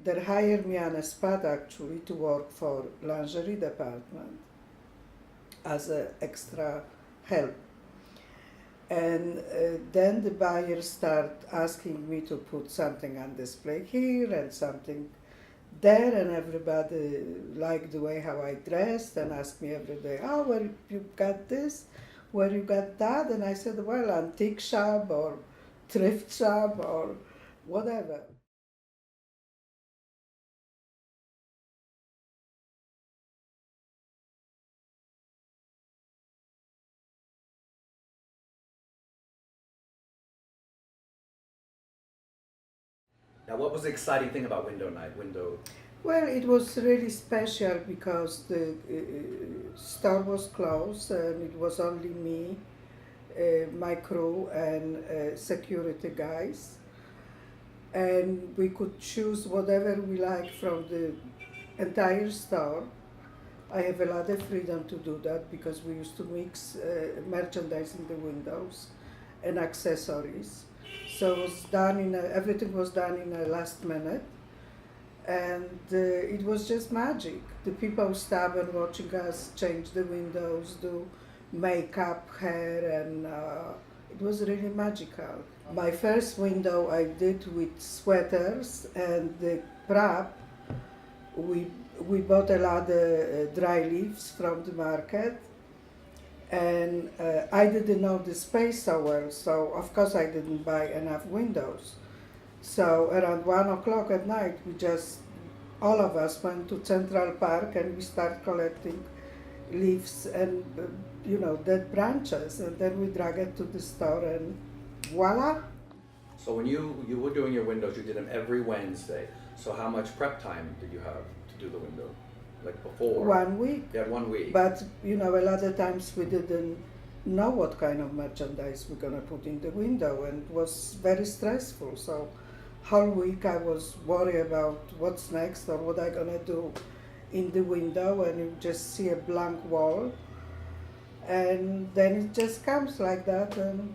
They hired me on a spot actually to work for lingerie department as a extra help. And then the buyers start asking me to put something on display here and something there, and everybody liked the way how I dressed and asked me every day, oh, where you got this, where you got that, and I said, well, antique shop or thrift shop or whatever. Now, what was the exciting thing about window night? Well, it was really special because the store was closed and it was only me, my crew, and security guys. And we could choose whatever we like from the entire store. I have a lot of freedom to do that because we used to mix merchandise in the windows and accessories. So it was done everything was done in a last minute, and it was just magic. The people stopped and watching us change the windows, do makeup, hair, and it was really magical. My first window I did with sweaters and the prop. We we bought a lot of dry leaves from the market, and I didn't know the space so well, so of course I didn't buy enough windows. So around 1 o'clock at night, all of us went to Central Park and we started collecting leaves and dead branches, and then we drag it to the store and voila. So when you were doing your windows, you did them every Wednesday. So how much prep time did you have to do the window? Like before? 1 week. You had 1 week. But a lot of times we didn't know what kind of merchandise we're gonna put in the window, and it was very stressful. So whole week I was worried about what's next or what I gonna do in the window, and you just see a blank wall, and then it just comes like that, and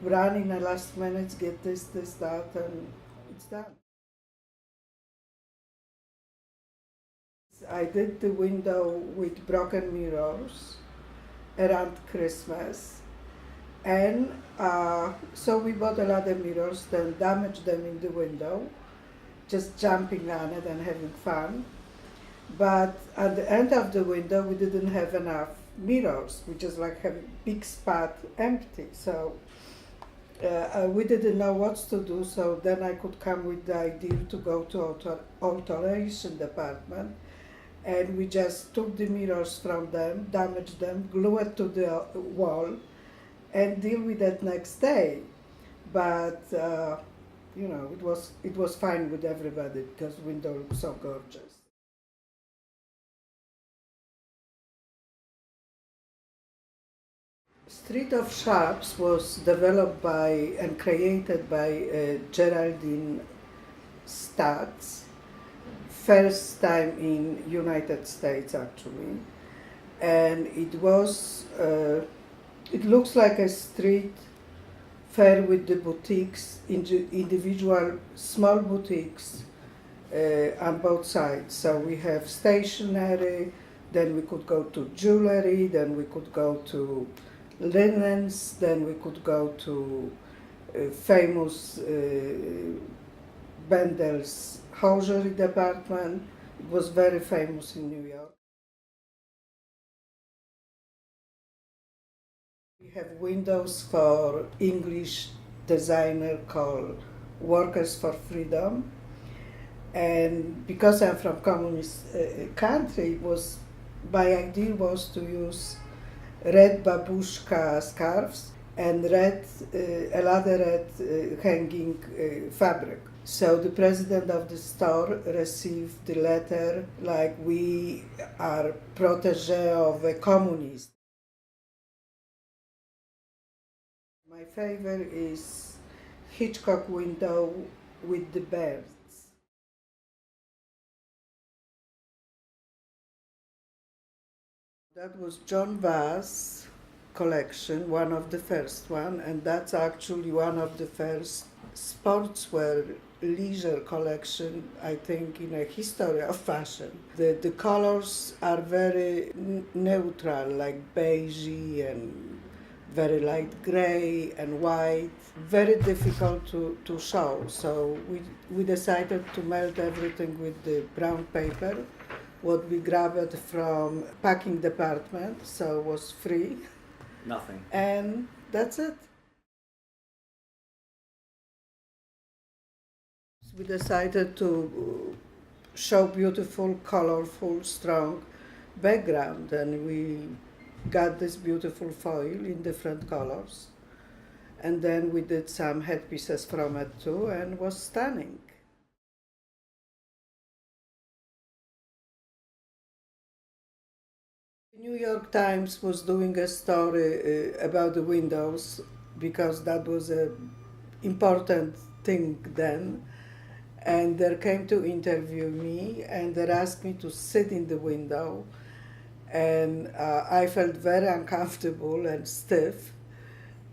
run in the last minute, get this, that, and it's done. I did the window with broken mirrors around Christmas, and so we bought a lot of mirrors, then damaged them in the window, just jumping on it and having fun. But at the end of the window, we didn't have enough mirrors. We just like have a big spot empty. So we didn't know what to do. So then I could come with the idea to go to alteration department, and we just took the mirrors from them, damaged them, glue it to the wall, and deal with it next day. But it was fine with everybody because window looked so gorgeous. Street of Shops was developed by and created by Geraldine Stutz, first time in United States actually, and it looks like a street fair with the boutiques, individual small boutiques on both sides. So we have stationery, then we could go to jewelry, then we could go to linens, then we could go to famous Bendel's hosiery department. It was very famous in New York. We have windows for English designer called Workers for Freedom, and because I'm from communist country, my idea was to use red babushka scarves and a lot of red hanging fabric. So the president of the store received the letter like, we are protege of a communist. My favorite is Hitchcock window with the birds. That was John Vass collection, one of the first one, and that's actually one of the first sportswear leisure collection, I think, in a history of fashion. The colors are very neutral, like beigey and very light gray and white, very difficult to show. So we decided to melt everything with the brown paper, what we grabbed from packing department, so it was free. Nothing. And that's it. We decided to show beautiful, colorful, strong background, and we got this beautiful foil in different colors. And then we did some headpieces from it too, and was stunning. New York Times was doing a story about the windows because that was a important thing then, and they came to interview me and they asked me to sit in the window, and I felt very uncomfortable and stiff,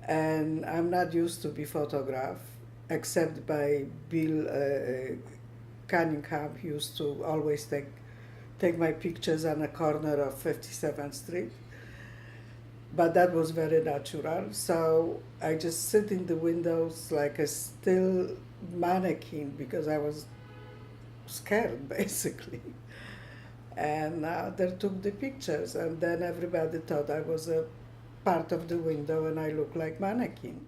and I'm not used to be photographed except by Bill Cunningham. He used to always take my pictures on the corner of 57th Street. But that was very natural. So I just sit in the windows like a still mannequin because I was scared basically. And they took the pictures, and then everybody thought I was a part of the window and I looked like mannequin.